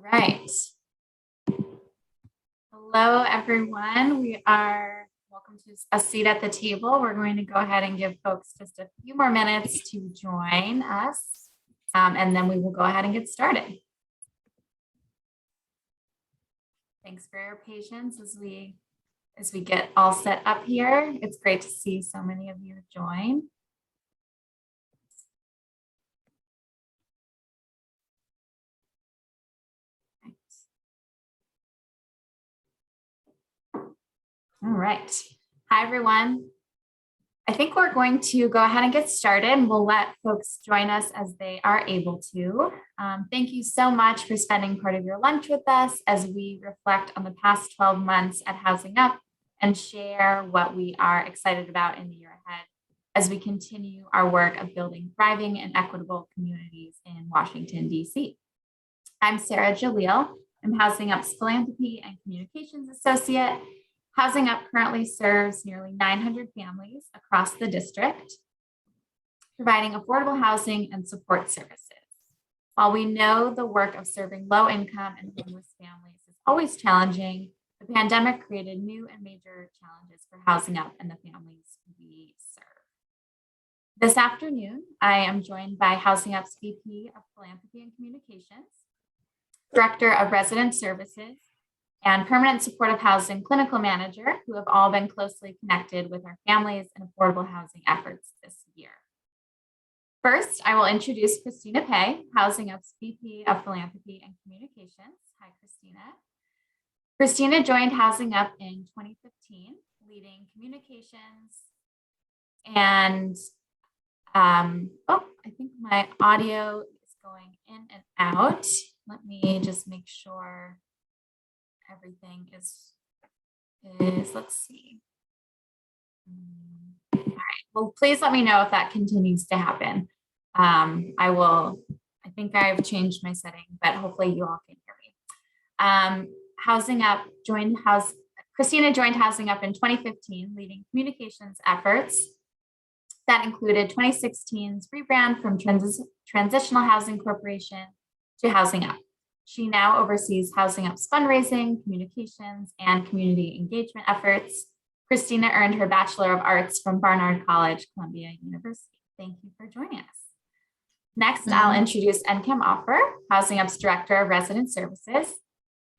Right. Hello, everyone. Welcome to a seat at the table. We're going to go ahead and give folks just a few more minutes to join us, and then we will go ahead and get started. Thanks for your patience as we get all set up here. It's great to see so many of you join. All right. Hi, everyone. I think we're going to go ahead and get started, and we'll let folks join us as they are able to. Thank you so much for spending part of your lunch with us as we reflect on the past 12 months at Housing Up and share what we are excited about in the year ahead as we continue our work of building thriving and equitable communities in Washington, D.C. I'm Sarah Jalil. I'm Housing Up's Philanthropy and Communications Associate. Housing Up currently serves nearly 900 families across the district, providing affordable housing and support services. While we know the work of serving low-income and homeless families is always challenging, the pandemic created new and major challenges for Housing Up and the families we serve. This afternoon, I am joined by Housing Up's VP of Philanthropy and Communications, Director of Resident Services, and Permanent Supportive Housing Clinical Manager, who have all been closely connected with our families and affordable housing efforts this year. First, I will introduce Christina Pei, Housing Up's VP of Philanthropy and Communications. Hi, Christina. Christina joined Housing Up in 2015, leading communications and, I think my audio is going in and out. Let me just make sure everything is, let's see. All right, well, please let me know if that continues to happen. I think I've changed my setting, but hopefully you all can hear me. Christina joined Housing Up in 2015, leading communications efforts that included 2016's rebrand from Transitional Housing Corporation to Housing Up. She now oversees Housing Up's fundraising, communications, and community engagement efforts. Christina earned her Bachelor of Arts from Barnard College, Columbia University. Thank you for joining us. Next, I'll introduce NCAM Offer, Housing Up's Director of Resident Services.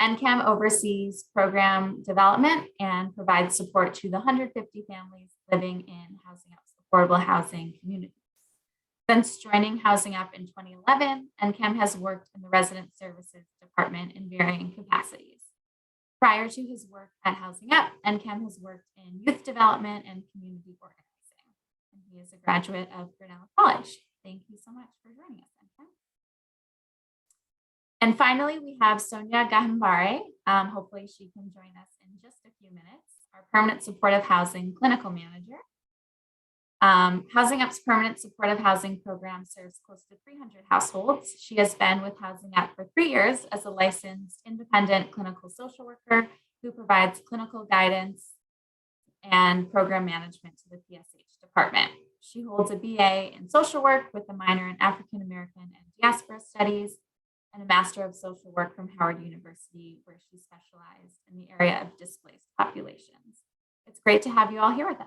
NCAM oversees program development and provides support to the 150 families living in Housing Up's affordable housing communities. Since joining Housing Up in 2011, NCAM has worked in the Resident Services Department in varying capacities. Prior to his work at Housing Up, NCAM has worked in youth development and community organizing. And he is a graduate of Grinnell College. Thank you so much for joining us, NCAM. And finally, we have Sonia Ganbare. Hopefully she can join us in just a few minutes, our Permanent Supportive Housing Clinical Manager. Housing Up's Permanent Supportive Housing Program serves close to 300 households. She has been with Housing Up for 3 years as a licensed independent clinical social worker who provides clinical guidance and program management to the PSH department. She holds a BA in social work with a minor in African American and diaspora studies and a Master of Social Work from Howard University, where she specialized in the area of displaced populations. It's great to have you all here with us.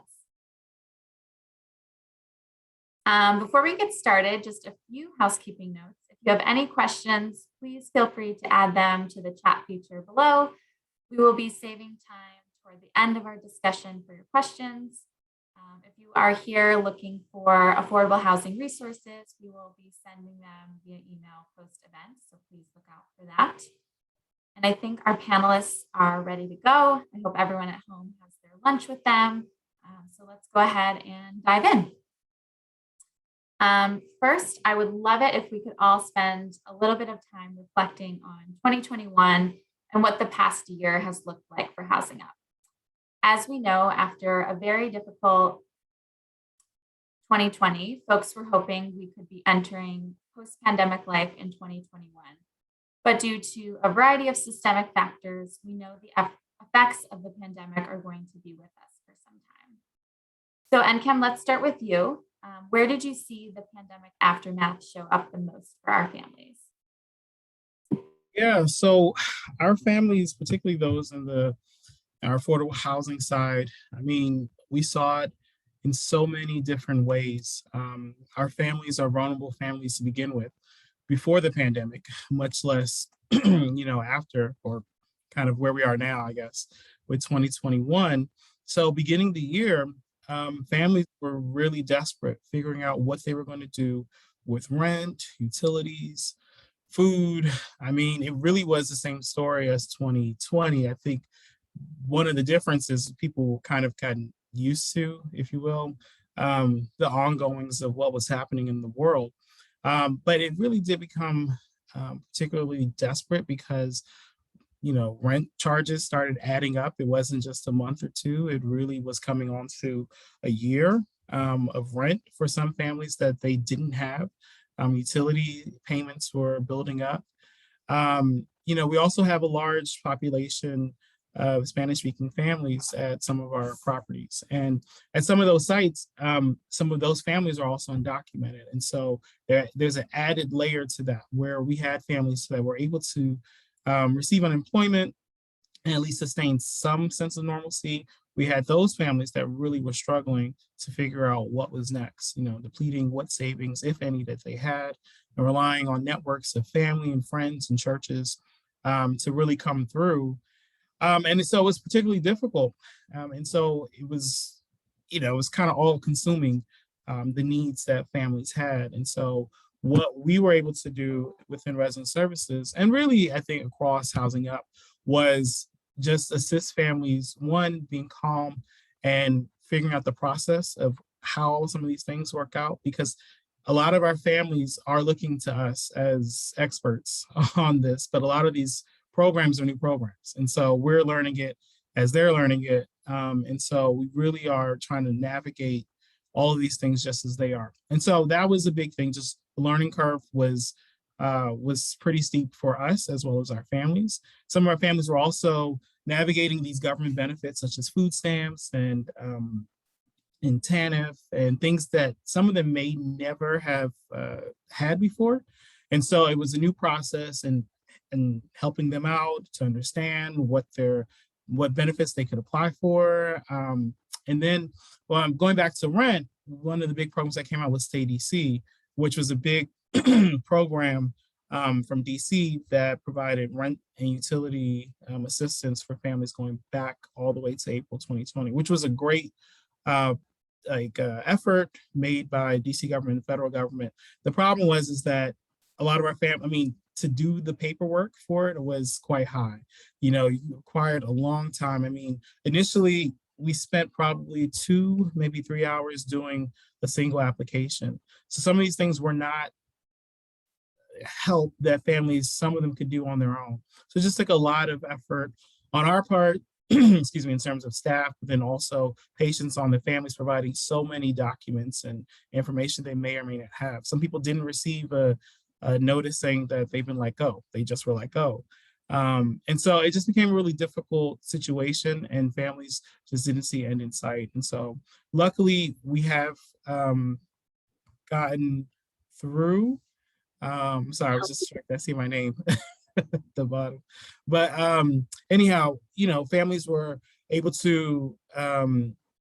Before we get started, just a few housekeeping notes. If you have any questions, please feel free to add them to the chat feature below. We will be saving time toward the end of our discussion for your questions. If you are here looking for affordable housing resources, we will be sending them via email post-event, so please look out for that. And I think our panelists are ready to go. I hope everyone at home has their lunch with them. So let's go ahead and dive in. First, I would love it if we could all spend a little bit of time reflecting on 2021 and what the past year has looked like for Housing Up. As we know, after a very difficult 2020, folks were hoping we could be entering post-pandemic life in 2021. But due to a variety of systemic factors, we know the effects of the pandemic are going to be with us for some time. So NCAM, let's start with you. Where did you see the pandemic aftermath show up the most for our families? Yeah, so our families, particularly those in our affordable housing side, I mean, we saw it in so many different ways. Our families are vulnerable families to begin with before the pandemic, much less, after, or kind of where we are now, I guess, with 2021. So beginning the year, families were really desperate, figuring out what they were going to do with rent, utilities, food. I mean, it really was the same story as 2020. I think one of the differences people kind of gotten used to, if you will, the ongoings of what was happening in the world. But it really did become particularly desperate because, rent charges started adding up. It wasn't just a month or two, it really was coming on to a year of rent for some families that they didn't have. Utility payments were building up. We also have a large population of Spanish speaking families at some of our properties. And at some of those sites, some of those families are also undocumented. And so there's an added layer to that where we had families that were able to receive unemployment and at least sustain some sense of normalcy. We had those families that really were struggling to figure out what was next, depleting what savings, if any, that they had, and relying on networks of family and friends and churches to really come through. And so it was particularly difficult. And so it was kind of all consuming the needs that families had. And so what we were able to do within resident services, and really, I think across Housing Up, was just assist families, one, being calm and figuring out the process of how some of these things work out, because a lot of our families are looking to us as experts on this, but a lot of these programs are new programs. And so we're learning it as they're learning it. And so we really are trying to navigate all of these things just as they are. And so that was a big thing. Just the learning curve was pretty steep for us as well as our families. Some of our families were also navigating these government benefits such as food stamps and TANF and things that some of them may never have had before. And so it was a new process and helping them out to understand what benefits they could apply for. And then going back to rent, one of the big programs that came out was Stay DC, which was a big program from DC that provided rent and utility assistance for families going back all the way to April 2020, which was a great effort made by DC government and federal government. The problem is that a lot of our to do the paperwork for it was quite high. You required a long time. I mean, initially we spent probably 2, maybe 3 hours doing a single application. So some of these things were not help that families, some of them could do on their own. So it just took a lot of effort on our part, excuse me, in terms of staff, but then also patience on the families providing so many documents and information they may or may not have. Some people didn't receive a notice saying that they've been let go. They just were let go. And so it just became a really difficult situation and families just didn't see end in sight. And so luckily we have gotten through. Sorry, I was just checking. I see my name at the bottom. But anyhow, families were able to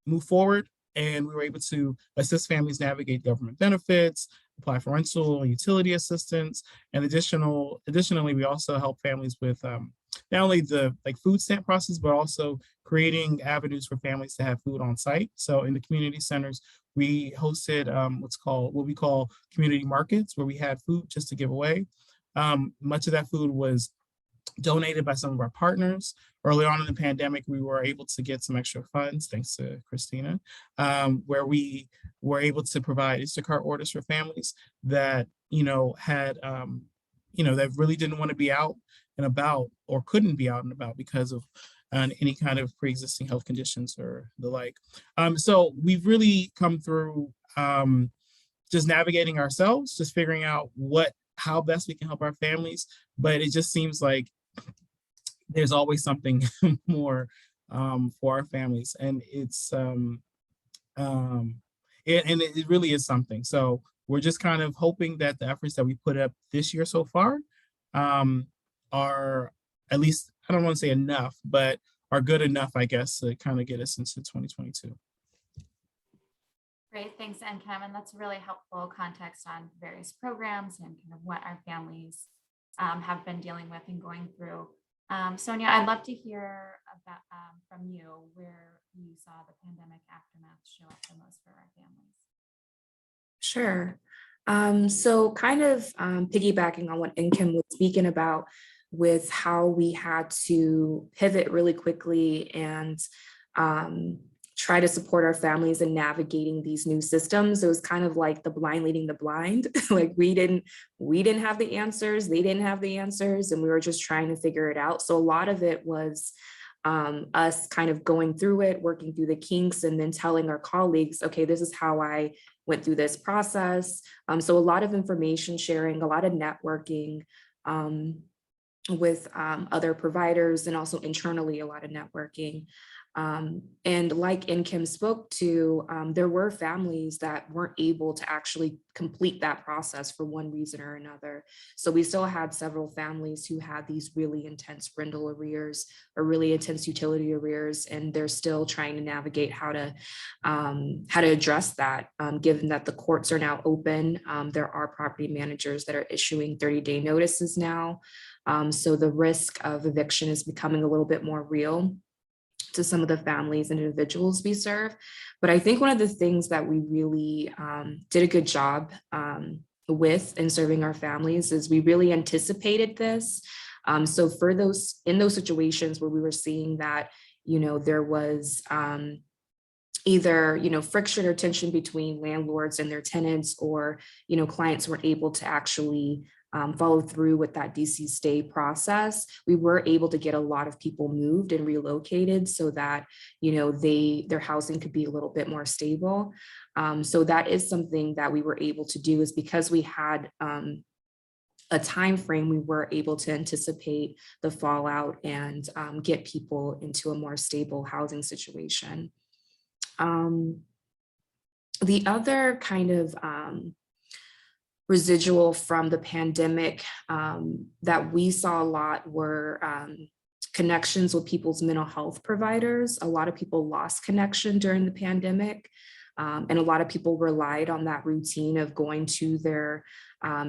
move forward and we were able to assist families navigate government benefits, apply for rental and utility assistance, and additionally, we also help families with not only the food stamp process, but also creating avenues for families to have food on site. So in the community centers, we hosted what we call community markets, where we had food just to give away. Much of that food was donated by some of our partners. Early on in the pandemic, we were able to get some extra funds, thanks to Christina, where we were able to provide Instacart orders for families that, had, that really didn't want to be out and about or couldn't be out and about because of any kind of pre-existing health conditions or the like. So we've really come through just navigating ourselves, just figuring out how best we can help our families. But it just seems like there's always something more for our families, and it really is something. So we're just kind of hoping that the efforts that we put up this year so far are at least, I don't want to say enough, but are good enough, I guess, to kind of get us into 2022. Great, thanks, Kim. And that's really helpful context on various programs and kind of what our families have been dealing with and going through. Sonia, I'd love to hear about from you where you saw the pandemic aftermath show up the most for our families. Sure. So kind of piggybacking on what Kim was speaking about with how we had to pivot really quickly and try to support our families in navigating these new systems. It was kind of like the blind leading the blind. Like we didn't have the answers, they didn't have the answers, and we were just trying to figure it out. So a lot of it was us kind of going through it, working through the kinks, and then telling our colleagues, okay, this is how I went through this process. So a lot of information sharing, a lot of networking with other providers, and also internally a lot of networking. And like Kim spoke to, there were families that weren't able to actually complete that process for one reason or another. So we still had several families who had these really intense rental arrears or really intense utility arrears, and they're still trying to navigate how to address that, given that the courts are now open. There are property managers that are issuing 30-day notices now. So the risk of eviction is becoming a little bit more real to some of the families and individuals we serve. But I think one of the things that we really did a good job with in serving our families is we really anticipated this. So for in those situations where we were seeing that, there was either, friction or tension between landlords and their tenants, or, clients weren't able to actually follow through with that DC stay process, we were able to get a lot of people moved and relocated so that, their housing could be a little bit more stable. So that is something that we were able to do, is because we had a time frame, we were able to anticipate the fallout and get people into a more stable housing situation. The other kind of residual from the pandemic that we saw a lot were connections with people's mental health providers. A lot of people lost connection during the pandemic, and a lot of people relied on that routine of going to their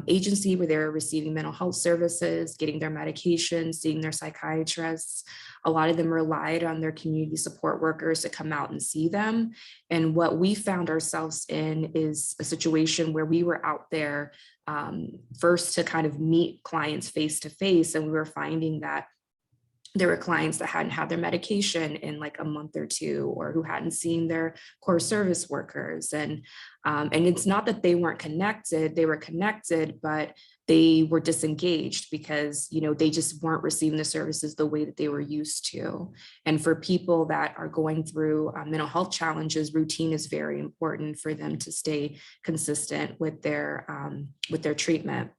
agency where they're receiving mental health services, getting their medication, seeing their psychiatrists. A lot of them relied on their community support workers to come out and see them. And what we found ourselves in is a situation where we were out there first to kind of meet clients face to face, and we were finding that there were clients that hadn't had their medication in like a month or two, or who hadn't seen their core service workers. And it's not that they weren't connected, they were connected, but they were disengaged because, they just weren't receiving the services the way that they were used to. And for people that are going through mental health challenges, routine is very important for them to stay consistent with their treatment.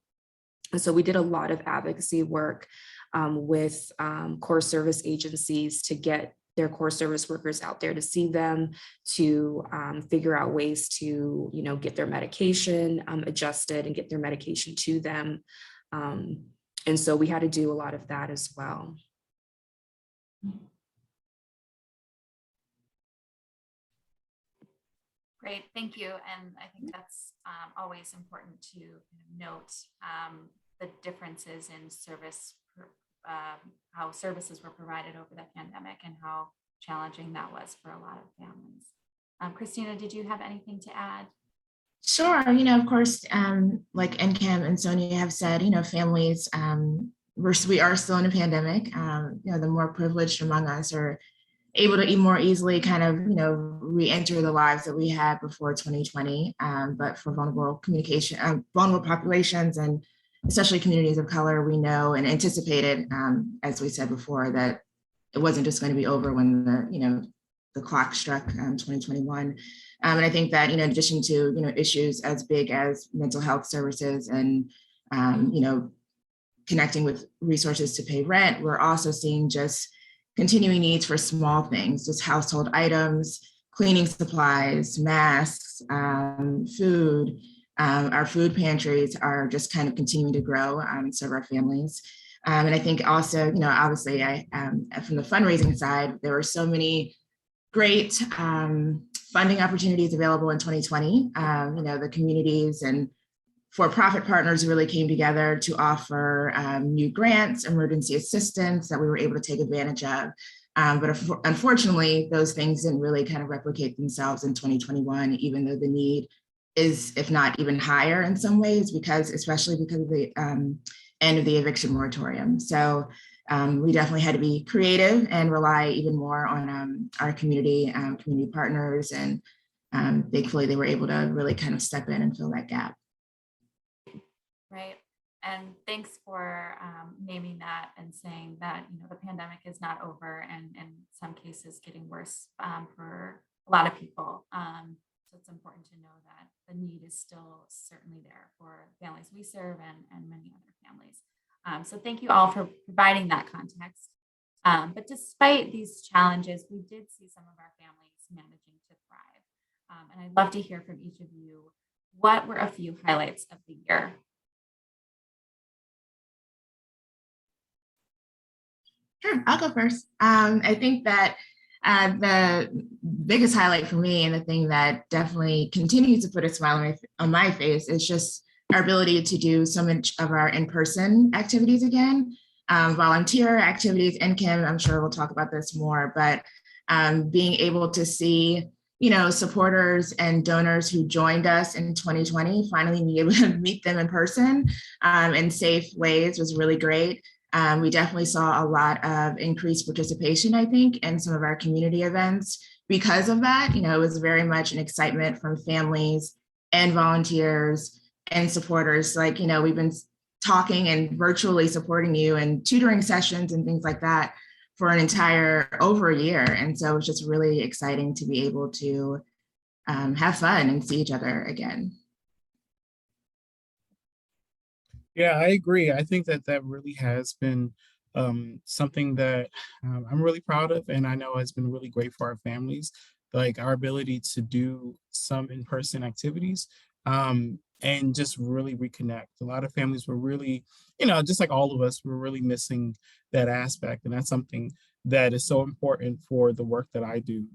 And so we did a lot of advocacy work with core service agencies to get their core service workers out there to see them, to figure out ways to, get their medication adjusted and get their medication to them. And so we had to do a lot of that as well. Great, thank you. And I think that's always important to note the differences in service, how services were provided over the pandemic and how challenging that was for a lot of families. Christina, did you have anything to add? Sure. Of course, like Kim and Sonia have said, families, we are still in a pandemic. The more privileged among us are able to more easily kind of, re-enter the lives that we had before 2020. But for vulnerable populations, and especially communities of color, we know and anticipated, as we said before, that it wasn't just going to be over when the clock struck 2021. And I think that, in addition to, issues as big as mental health services and, connecting with resources to pay rent, we're also seeing just continuing needs for small things, just household items, cleaning supplies, masks, food. Our food pantries are just kind of continuing to grow and serve our families. And I think also, obviously from the fundraising side, there were so many great funding opportunities available in 2020. The communities and for-profit partners really came together to offer new grants, emergency assistance that we were able to take advantage of. But unfortunately, those things didn't really kind of replicate themselves in 2021, even though the need is, if not even higher in some ways, especially because of the end of the eviction moratorium. So we definitely had to be creative and rely even more on our community partners. And thankfully, they were able to really kind of step in and fill that gap. Right. And thanks for naming that and saying that, the pandemic is not over and in some cases getting worse for a lot of people. So it's important to know that the need is still certainly there for families we serve and many other families. So thank you all for providing that context. But despite these challenges, we did see some of our families managing to thrive. And I'd love to hear from each of you. What were a few highlights of the year? Sure, I'll go first. I think that the biggest highlight for me and the thing that definitely continues to put a smile on my face is just our ability to do so much of our in-person activities again, volunteer activities. And Kim, I'm sure we'll talk about this more, but being able to see, supporters and donors who joined us in 2020, finally being able to meet them in person in safe ways was really great. We definitely saw a lot of increased participation, I think, in some of our community events because of that. It was very much an excitement from families and volunteers and supporters. Like, we've been talking and virtually supporting you and tutoring sessions and things like that for an entire over a year. And so it's just really exciting to be able to have fun and see each other again. Yeah, I agree. I think that really has been something that I'm really proud of, and I know has been really great for our families, like our ability to do some in-person activities and just really reconnect. A lot of families were really, just like all of us, were really missing that aspect, and that's something that is so important for the work that I do.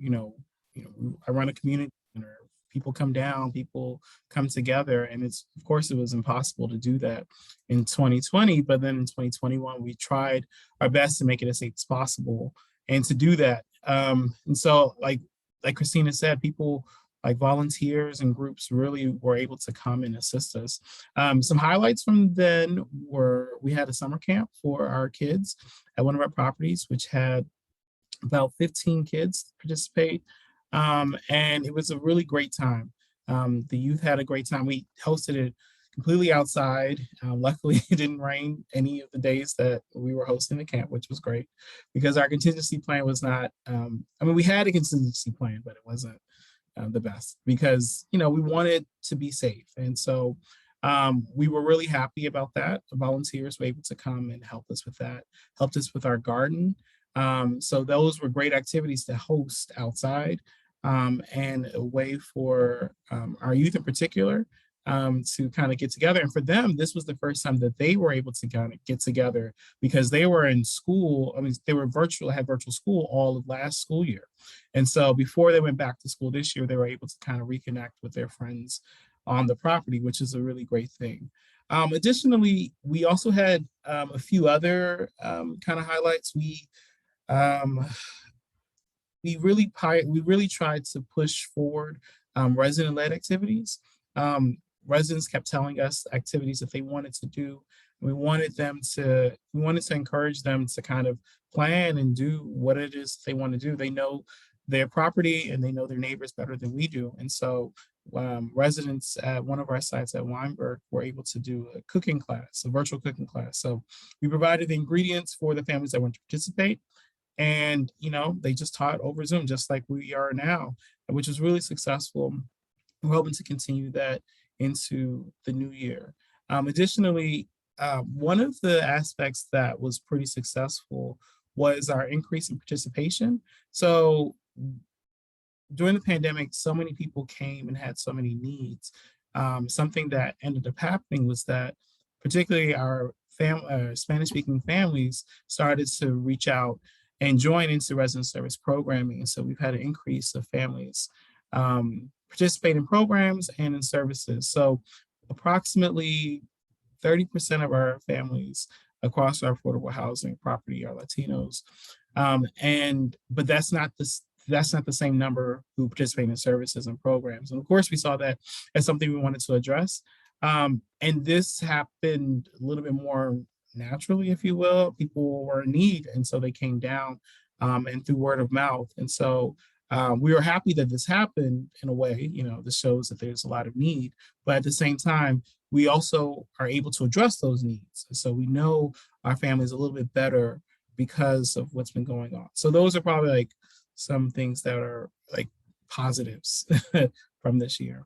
I run a community center. People come down, people come together, and of course it was impossible to do that in 2020, but then in 2021 we tried our best to make it as safe as possible and to do that. And so like Christina said, people like volunteers and groups really were able to come and assist us. Some highlights from then were we had a summer camp for our kids at one of our properties, which had about 15 kids participate. And it was a really great time. The youth had a great time. We hosted it completely outside. Luckily, it didn't rain any of the days that we were hosting the camp, which was great because our contingency plan was not, we had a contingency plan, but it wasn't the best because, we wanted to be safe. And so we were really happy about that. The volunteers were able to come and help us with that, helped us with our garden. So those were great activities to host outside and a way for our youth in particular to kind of get together. And for them, this was the first time that they were able to kind of get together because they were in school. They were had virtual school all of last school year. And so before they went back to school this year, they were able to kind of reconnect with their friends on the property, which is a really great thing. Additionally, we also had a few other kind of highlights. We really tried to push forward resident-led activities. Residents kept telling us activities that they wanted to do. We wanted to encourage them to kind of plan and do what it is they want to do. They know their property and they know their neighbors better than we do. And so residents at one of our sites at Weinberg were able to do a cooking class, a virtual cooking class. So we provided the ingredients for the families that want to participate. And, they just taught over Zoom, just like we are now, which was really successful. We're hoping to continue that into the new year. Additionally, one of the aspects that was pretty successful was our increase in participation. So during the pandemic, so many people came and had so many needs. Something that ended up happening was that particularly our Spanish-speaking families started to reach out and join into resident service programming. And so we've had an increase of families participate in programs and in services. So approximately 30% of our families across our affordable housing property are Latinos. But that's not the same number who participate in services and programs. And of course, we saw that as something we wanted to address. And this happened a little bit more naturally, if you will. People were in need, and so they came down and through word of mouth. And so we were happy that this happened in a way. This shows that there's a lot of need, but at the same time, we also are able to address those needs. And so we know our families a little bit better because of what's been going on. So those are probably like some things that are like positives from this year.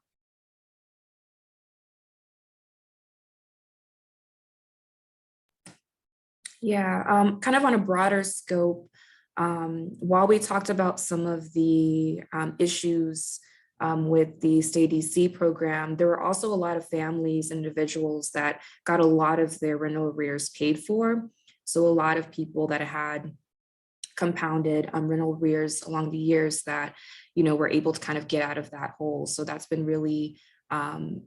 Yeah, kind of on a broader scope, while we talked about some of the issues with the Stay DC program, there were also a lot of families, individuals that got a lot of their rental arrears paid for. So a lot of people that had compounded rental arrears along the years that, were able to kind of get out of that hole. So that's been really,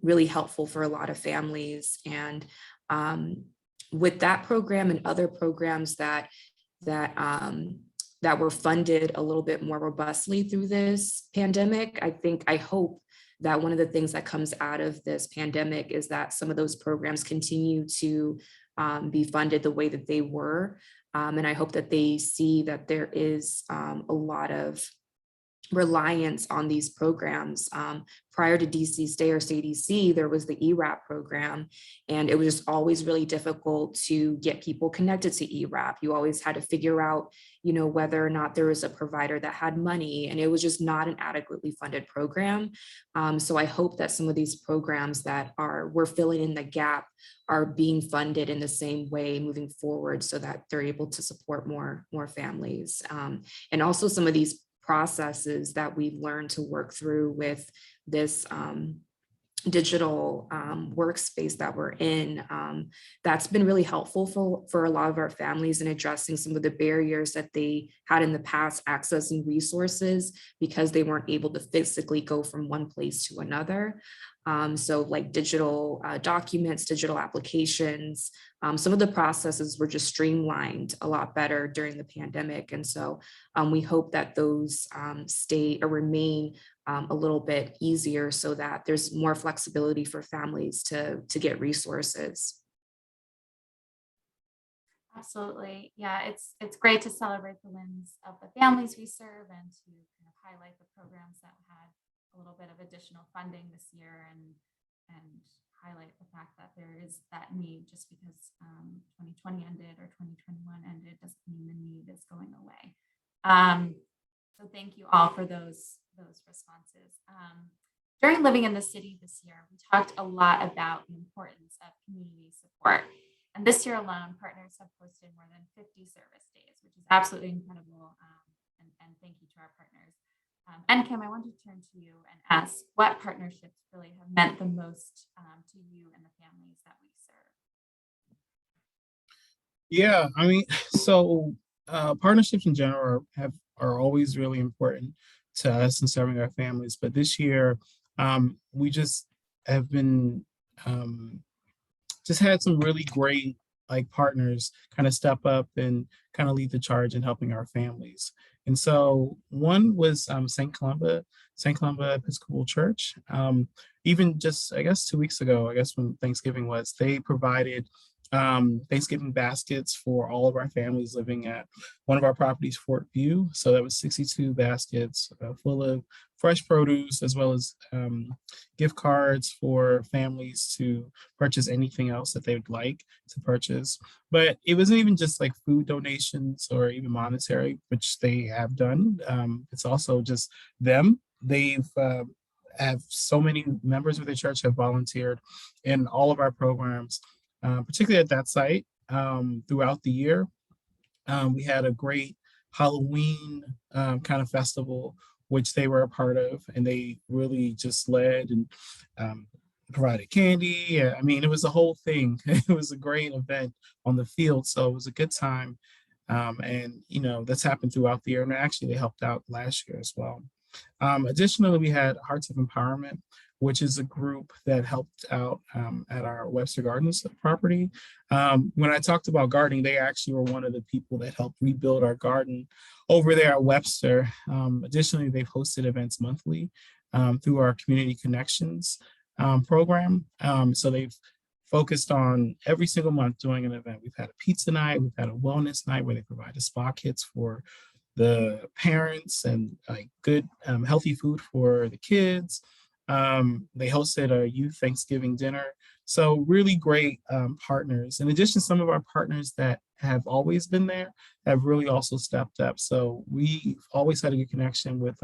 really helpful for a lot of families. And with that program and other programs that were funded a little bit more robustly through this pandemic, I hope that one of the things that comes out of this pandemic is that some of those programs continue to be funded the way that they were. And I hope that they see that there is a lot of reliance on these programs. Prior to DC Stay or Stay DC, there was the ERAP program, and it was just always really difficult to get people connected to ERAP. You always had to figure out, whether or not there was a provider that had money, and it was just not an adequately funded program. So I hope that some of these programs that we're filling in the gap are being funded in the same way moving forward, so that they're able to support more families. And also some of these processes that we've learned to work through with this digital workspace that we're in, that's been really helpful for a lot of our families in addressing some of the barriers that they had in the past accessing resources because they weren't able to physically go from one place to another. So like digital documents, digital applications, some of the processes were just streamlined a lot better during the pandemic. And so we hope that those stay or remain a little bit easier so that there's more flexibility for families to get resources. Absolutely. Yeah, it's great to celebrate the wins of the families we serve and to kind of highlight the programs that had a little bit of additional funding this year and highlight the fact that there is that need. Just because 2020 ended or 2021 ended doesn't mean the need is going away. So thank you all for those responses. During living in the city this year, we talked a lot about the importance of community support. And this year alone, partners have hosted more than 50 service days, which is absolutely incredible. And thank you to our partners. And Kim, I want to turn to you and ask what partnerships really have meant the most to you and the families that we serve. Yeah, I mean, so partnerships in general are always really important to us in serving our families. But this year, we just have been just had some really great partners kind of step up and kind of lead the charge in helping our families. And so one was St. Columba Episcopal Church. Even just, I guess, 2 weeks ago, I guess when Thanksgiving was, they provided Thanksgiving baskets for all of our families living at one of our properties, Fort View. So that was 62 baskets full of fresh produce, as well as gift cards for families to purchase anything else that they would like to purchase. But it wasn't even just like food donations or even monetary, which they have done. It's also just them. They've have so many members of the church have volunteered in all of our programs. Particularly at that site throughout the year. We had a great Halloween kind of festival, which they were a part of, and they really just led and provided candy. Yeah, I mean, it was a whole thing. It was a great event on the field, so it was a good time. And you know, that's happened throughout the year, and actually they helped out last year as well. Additionally, we had Hearts of Empowerment, which is a group that helped out at our Webster Gardens property. When I talked about gardening, they actually were one of the people that helped rebuild our garden over there at Webster. Additionally, they've hosted events monthly through our Community Connections program. So they've focused on every single month doing an event. We've had a pizza night, we've had a wellness night where they provided spa kits for the parents and like good healthy food for the kids. They hosted a youth Thanksgiving dinner. So really great partners. In addition, some of our partners that have always been there have really also stepped up. So we've always had a good connection with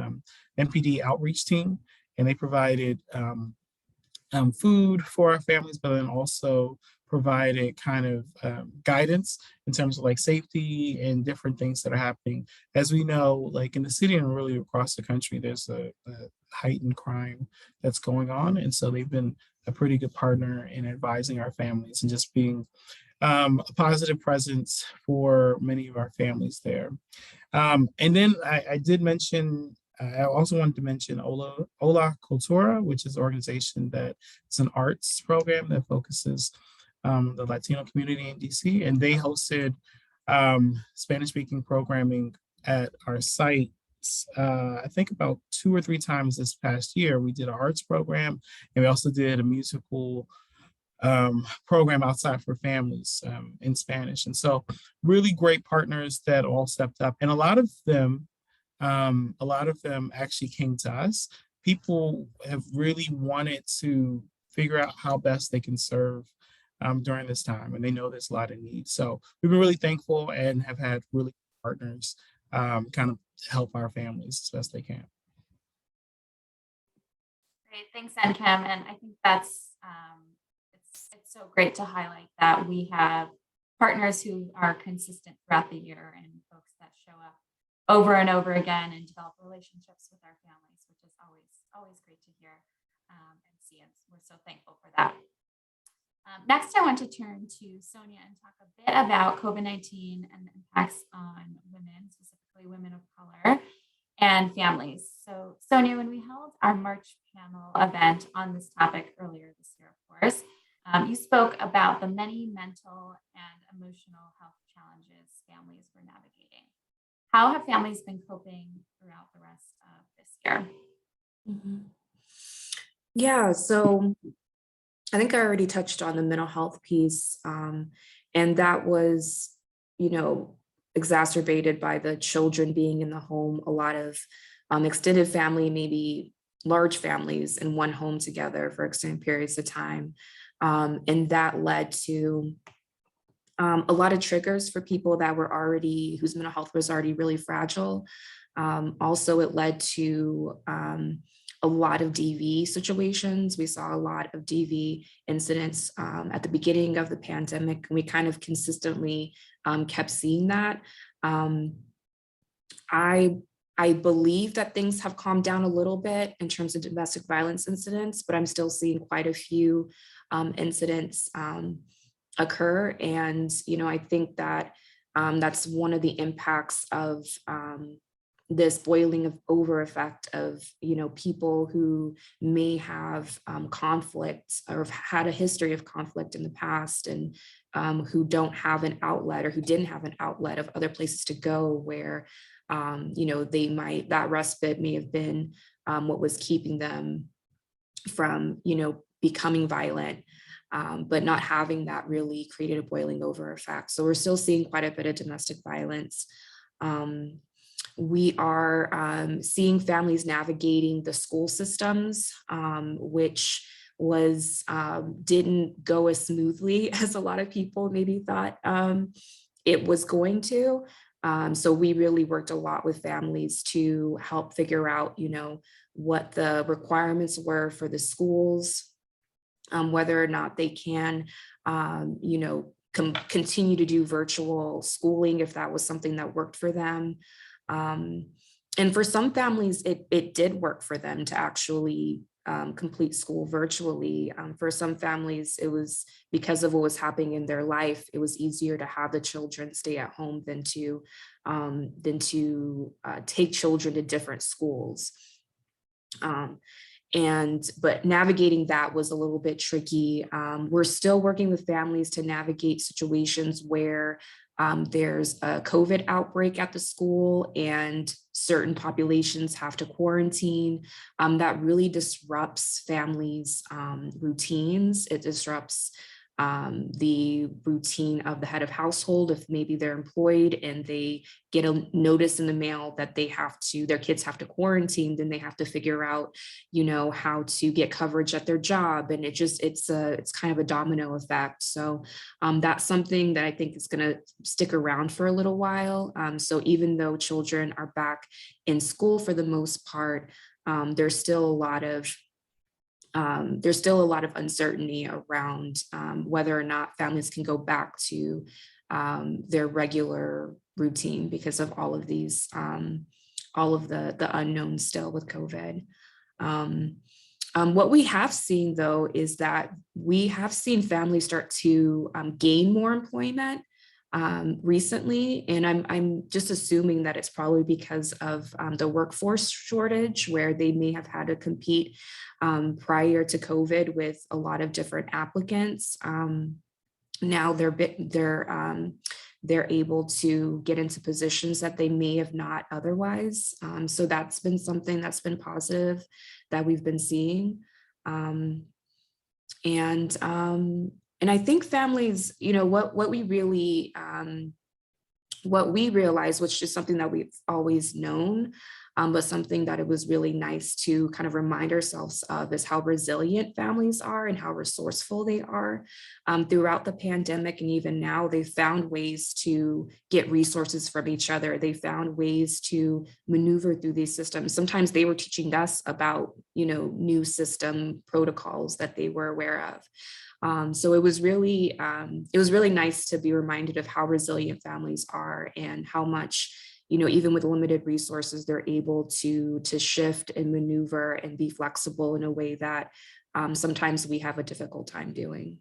MPD outreach team, and they provided food for our families, but then also provided kind of guidance in terms of like safety and different things that are happening. As we know, like in the city and really across the country, there's a heightened crime that's going on. And so they've been a pretty good partner in advising our families and just being a positive presence for many of our families there. And then I did mention, I also wanted to mention Ola Cultura, which is an organization that is an arts program that focuses the Latino community in DC, and they hosted Spanish-speaking programming at our site. I think about 2 or 3 times this past year. We did an arts program, and we also did a musical program outside for families in Spanish. And so really great partners that all stepped up. And a lot of them actually came to us. People have really wanted to figure out how best they can serve during this time. And they know there's a lot of need. So we've been really thankful and have had really good partners kind of help our families as best they can. Great, thanks, NCAM. And I think that's it's so great to highlight that we have partners who are consistent throughout the year and folks that show up over and over again and develop relationships with our families, which is always great to hear and see. And we're so thankful for that. Next, I want to turn to Sonia and talk a bit about COVID-19 and the impacts on women, specifically women of color and families. So Sonia, when we held our March panel event on this topic earlier this year, of course, you spoke about the many mental and emotional health challenges families were navigating. How have families been coping throughout the rest of this year? Mm-hmm. Yeah, so I think I already touched on the mental health piece, and that was, exacerbated by the children being in the home, a lot of extended family, maybe large families in one home together for extended periods of time. And that led to a lot of triggers for people that were whose mental health was already really fragile. Also, it led to a lot of DV situations. We saw a lot of DV incidents at the beginning of the pandemic, and we kind of consistently kept seeing that. I believe that things have calmed down a little bit in terms of domestic violence incidents, but I'm still seeing quite a few incidents occur. And, I think that that's one of the impacts of this boiling over effect of, people who may have conflict or have had a history of conflict in the past and who don't have an outlet or who didn't have an outlet of other places to go where, that respite may have been what was keeping them from, becoming violent. But not having that really created a boiling over effect. So we're still seeing quite a bit of domestic violence. We are seeing families navigating the school systems, which didn't go as smoothly as a lot of people maybe thought it was going to. So we really worked a lot with families to help figure out, what the requirements were for the schools, whether or not they can, continue to do virtual schooling if that was something that worked for them. And for some families, it did work for them to actually complete school virtually. For some families, it was because of what was happening in their life, it was easier to have the children stay at home than to take children to different schools. But navigating that was a little bit tricky. We're still working with families to navigate situations where there's a COVID outbreak at the school and certain populations have to quarantine. That really disrupts families' routines. It disrupts the routine of the head of household. If maybe they're employed and they get a notice in the mail that their kids have to quarantine, then they have to figure out, how to get coverage at their job. And it's kind of a domino effect. So that's something that I think is going to stick around for a little while. So even though children are back in school for the most part, there's still a lot of uncertainty around whether or not families can go back to their regular routine because of all of these, all of the unknowns still with COVID. What we have seen, though, is that we have seen families start to gain more employment recently, and I'm just assuming that it's probably because of the workforce shortage, where they may have had to compete prior to COVID with a lot of different applicants. Now they're able to get into positions that they may have not otherwise. So that's been something that's been positive that we've been seeing. And I think families, what we realized, which is something that we've always known, but something that it was really nice to kind of remind ourselves of, is how resilient families are and how resourceful they are. Throughout the pandemic and even now, they found ways to get resources from each other. They found ways to maneuver through these systems. Sometimes they were teaching us about, new system protocols that they were aware of. So it was really nice to be reminded of how resilient families are and how much, even with limited resources, they're able to shift and maneuver and be flexible in a way that sometimes we have a difficult time doing.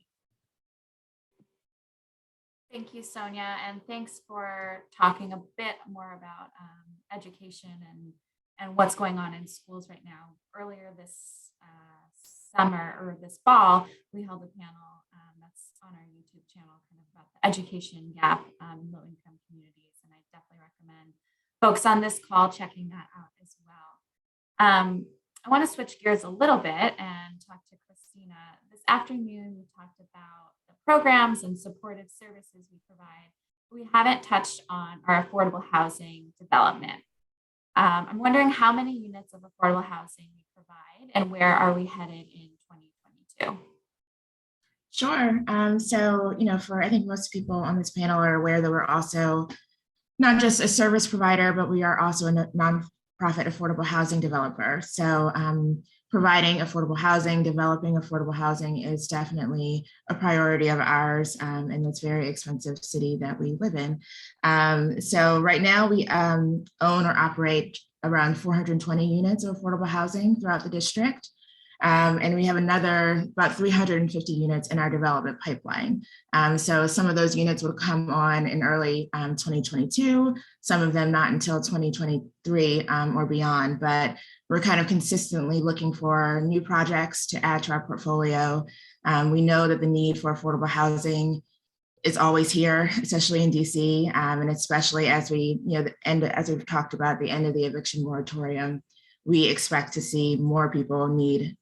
Thank you, Sonia, and thanks for talking a bit more about education and what's going on in schools right now. Earlier this summer or this fall, we held a panel that's on our YouTube channel, kind of about the education gap in low-income communities, and I definitely recommend folks on this call checking that out as well. I want to switch gears a little bit and talk to Christina. This afternoon, we talked about the programs and supportive services we provide. We haven't touched on our affordable housing development. I'm wondering how many units of affordable housing we provide and where are we headed in 2022? Sure. So, I think most people on this panel are aware that we're also not just a service provider, but we are also a nonprofit affordable housing developer. So providing affordable housing, developing affordable housing is definitely a priority of ours in this very expensive city that we live in. So right now we own or operate around 420 units of affordable housing throughout the district. And we have another about 350 units in our development pipeline. So some of those units will come on in early 2022, some of them not until 2023 or beyond, but we're kind of consistently looking for new projects to add to our portfolio. We know that the need for affordable housing is always here, especially in DC, and especially as we, as we've talked about, the end of the eviction moratorium, we expect to see more people need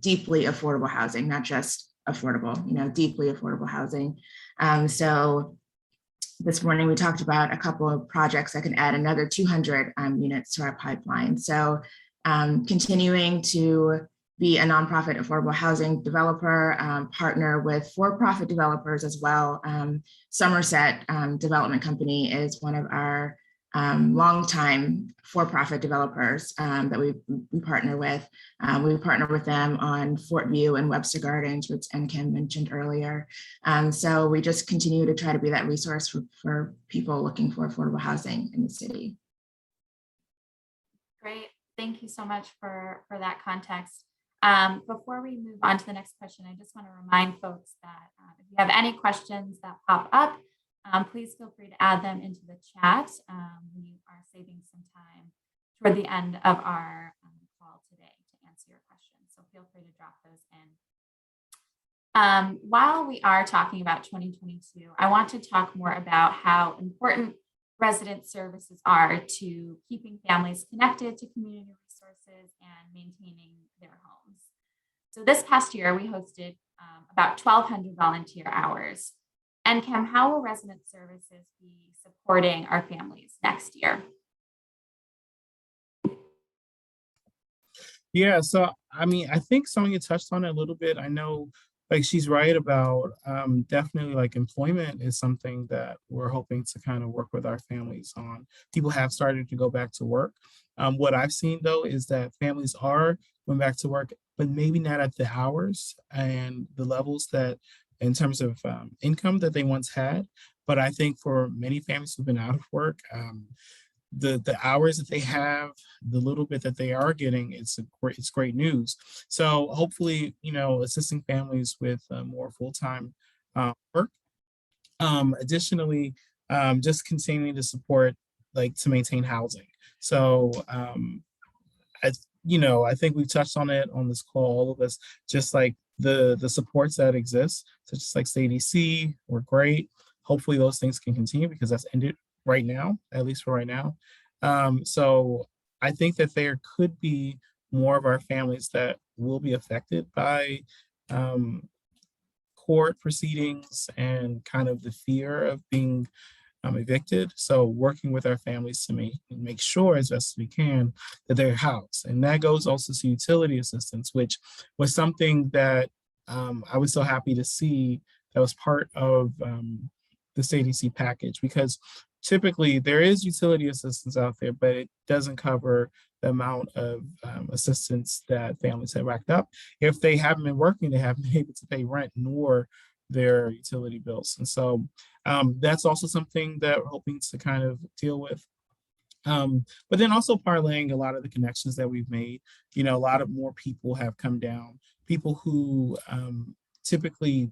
deeply affordable housing, not just affordable, deeply affordable housing. So this morning we talked about a couple of projects that can add another 200 units to our pipeline. So continuing to be a nonprofit affordable housing developer, partner with for-profit developers as well. Somerset Development Company is one of our longtime for-profit developers that we partner with. We partner with them on Fort View and Webster Gardens, which NCAM mentioned earlier. So we just continue to try to be that resource for people looking for affordable housing in the city. Great, thank you so much for that context. Before we move on to the next question, I just want to remind folks that if you have any questions that pop up, please feel free to add them into the chat. We are saving some time toward the end of our call today to answer your questions, so feel free to drop those in. While we are talking about 2022, I want to talk more about how important resident services are to keeping families connected to community resources and maintaining their homes. So this past year, we hosted about 1,200 volunteer hours. And Kim, how will resident services be supporting our families next year? Yeah, so I mean, I think Sonia touched on it a little bit. I know like she's right about definitely like employment is something that we're hoping to kind of work with our families on. People have started to go back to work. What I've seen though is that families are going back to work, but maybe not at the hours and the levels that in terms of income that they once had. But I think for many families who've been out of work, the hours that they have, the little bit that they are getting, it's great news. So hopefully, you know, assisting families with more full-time work. Additionally, just continuing to support, like to maintain housing. So I think we've touched on it on this call, all of us, just like the supports that exist, such as like CDC, were great. Hopefully those things can continue because that's ended right now, at least for right now. So I think that there could be more of our families that will be affected by court proceedings and kind of the fear of being evicted. So working with our families to make sure as best as we can that they're housed. And that goes also to utility assistance, which was something that I was so happy to see that was part of the CDC package, because typically there is utility assistance out there, but it doesn't cover the amount of assistance that families have racked up. If they haven't been working, they haven't been able to pay rent nor their utility bills. And so that's also something that we're hoping to kind of deal with. But then also parlaying a lot of the connections that we've made. You know, a lot of more people have come down, people who typically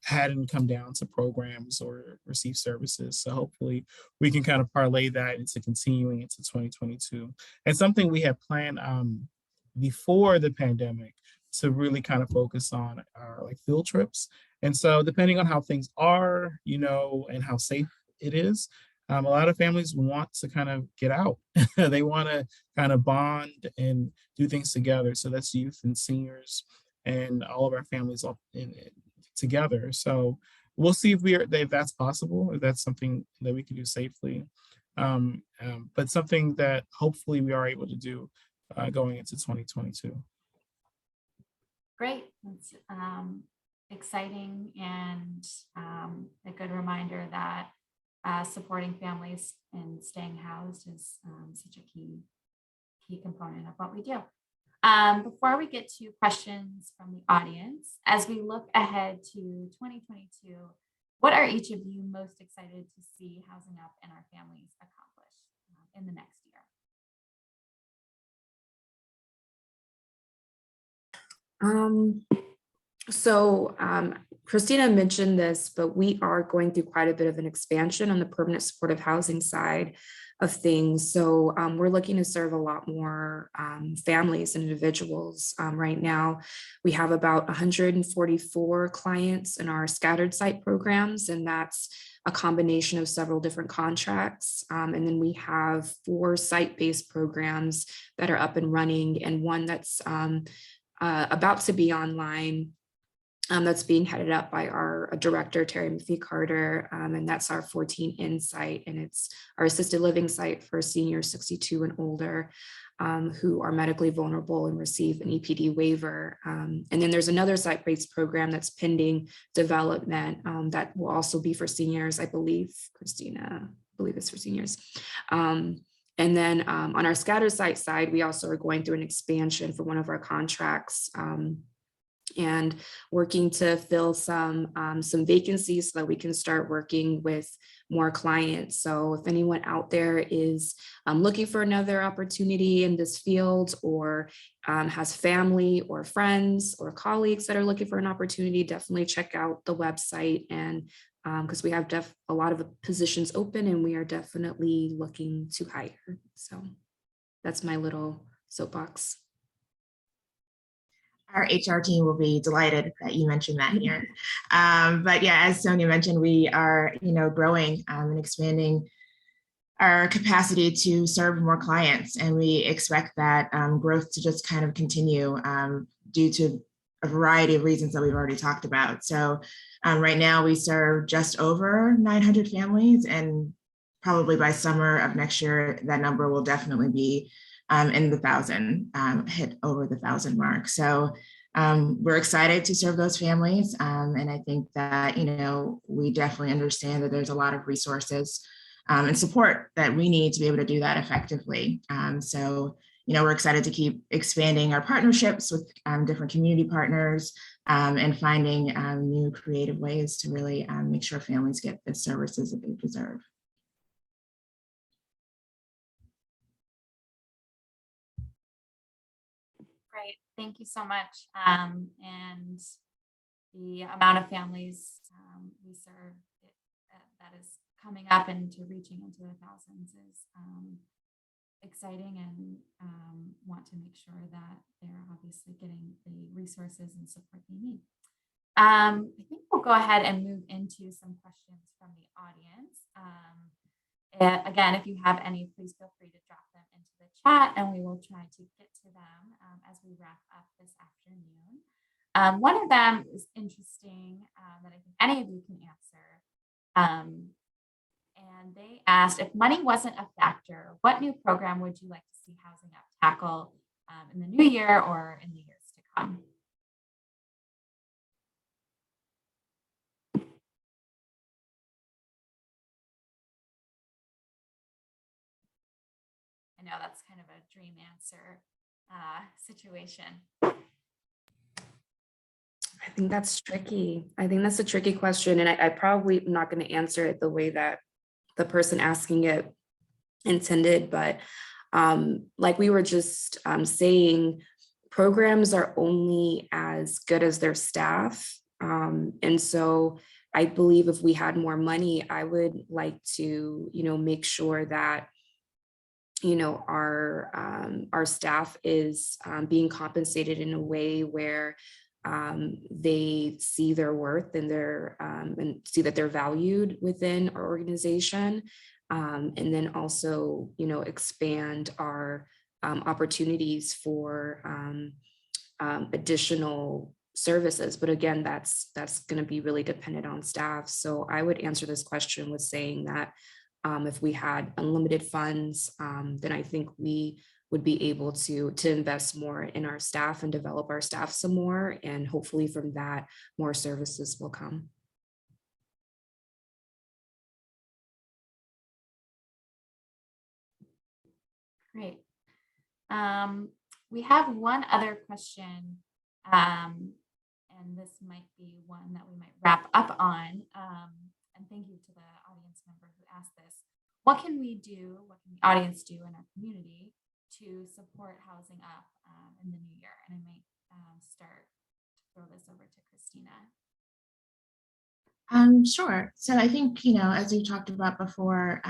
hadn't come down to programs or receive services. So hopefully we can kind of parlay that into continuing into 2022. And something we had planned before the pandemic to really kind of focus on our like field trips. And so depending on how things are, you know, and how safe it is, a lot of families want to kind of get out. They want to kind of bond and do things together. So that's youth and seniors and all of our families all together. So we'll see if that's possible, if that's something that we can do safely. But something that hopefully we are able to do going into 2022. Great. That's exciting and a good reminder that supporting families and staying housed is such a key component of what we do. Before we get to questions from the audience, as we look ahead to 2022, what are each of you most excited to see Housing Up and our families accomplish in the next year? Christina mentioned this, but we are going through quite a bit of an expansion on the permanent supportive housing side of things. So we're looking to serve a lot more families and individuals. Right now, we have about 144 clients in our scattered site programs, and that's a combination of several different contracts. And then we have 4 site-based programs that are up and running, and one that's about to be online. That's being headed up by our director, Terry McPhee-Carter, and that's our 14 Insight, and it's our assisted living site for seniors 62 and older who are medically vulnerable and receive an EPD waiver. And then there's another site-based program that's pending development that will also be for seniors, I believe, Christina, I believe it's for seniors. And then on our scattered site side, we also are going through an expansion for one of our contracts and working to fill some vacancies so that we can start working with more clients. So if anyone out there is looking for another opportunity in this field, or has family or friends or colleagues that are looking for an opportunity, definitely check out the website. And because we have a lot of positions open, and we are definitely looking to hire. So that's my little soapbox. Our HR team will be delighted that you mentioned that here. But yeah, as Sonia mentioned, we are, growing and expanding our capacity to serve more clients, and we expect that growth to just kind of continue due to a variety of reasons that we've already talked about. So right now we serve just over 900 families, and probably by summer of next year, that number will definitely be in the 1,000, hit over the 1,000 mark. So we're excited to serve those families. And I think that, we definitely understand that there's a lot of resources and support that we need to be able to do that effectively. So, we're excited to keep expanding our partnerships with different community partners and finding new creative ways to really make sure families get the services that they deserve. Great, thank you so much. And the amount of families we serve that is coming up into reaching into the thousands is exciting, and want to make sure that they're obviously getting the resources and support they need. I think we'll go ahead and move into some questions from the audience. Again, if you have any, please feel free to drop them into the chat, and we will try to get to them as we wrap up this afternoon. One of them is interesting that I think any of you can answer. And they asked, if money wasn't a factor, what new program would you like to see Housing Up tackle in the new year or in the years to come? I know that's kind of a dream answer situation. I think that's tricky. I think that's a tricky question. And I probably am not going to answer it the way that the person asking it intended. But like we were just saying, programs are only as good as their staff. And so I believe if we had more money, I would like to, make sure that our staff is being compensated in a way where they see their worth and and see that they're valued within our organization, and then also expand our opportunities for additional services. But again, that's going to be really dependent on staff. So I would answer this question with saying that if we had unlimited funds, then I think we would be able to invest more in our staff and develop our staff some more. And hopefully from that, more services will come. Great. We have one other question, and this might be one that we might wrap up on. And thank you to the audience member who asked this. What can we do, what can the audience do in our community to support Housing Up in the new year? And I might start to throw this over to Christina. Sure. So I think, as we talked about before,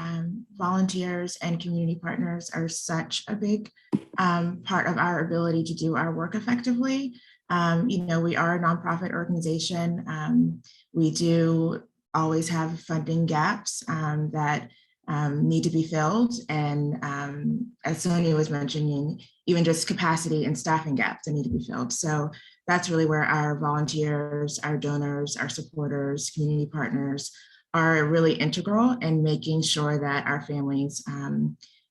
volunteers and community partners are such a big part of our ability to do our work effectively. We are a nonprofit organization. We do always have funding gaps that need to be filled. And as Sonia was mentioning, even just capacity and staffing gaps that need to be filled. So that's really where our volunteers, our donors, our supporters, community partners are really integral in making sure that our families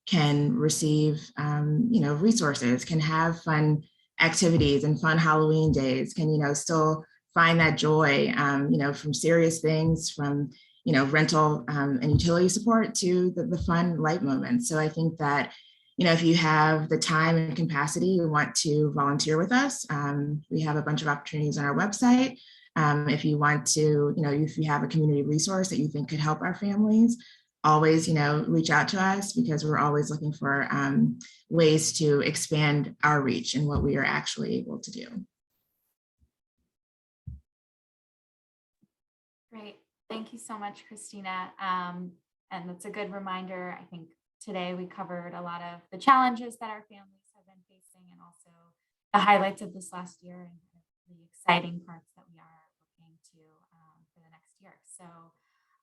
can receive, resources, can have fun activities and fun Halloween days, can, still find that joy, from serious things, from, rental and utility support to the fun light moments. So I think that, if you have the time and capacity, you want to volunteer with us, we have a bunch of opportunities on our website. If you want to, if you have a community resource that you think could help our families, always, reach out to us, because we're always looking for ways to expand our reach and what we are actually able to do. Great. Thank you so much, Christina. And that's a good reminder. I think today we covered a lot of the challenges that our families have been facing, and also the highlights of this last year and the exciting parts that we are looking to for the next year. So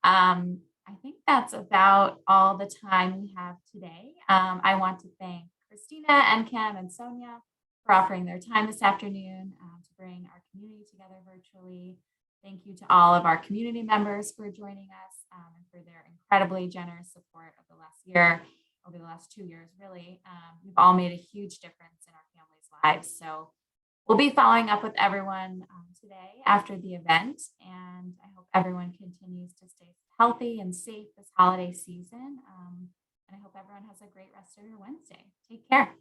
I think that's about all the time we have today. I want to thank Christina and Kim and Sonia for offering their time this afternoon to bring our community together virtually. Thank you to all of our community members for joining us and for their incredibly generous support of the last year, over the last 2 years, really. You've all made a huge difference in our families' lives. So we'll be following up with everyone today after the event, and I hope everyone continues to stay healthy and safe this holiday season. And I hope everyone has a great rest of your Wednesday. Take care.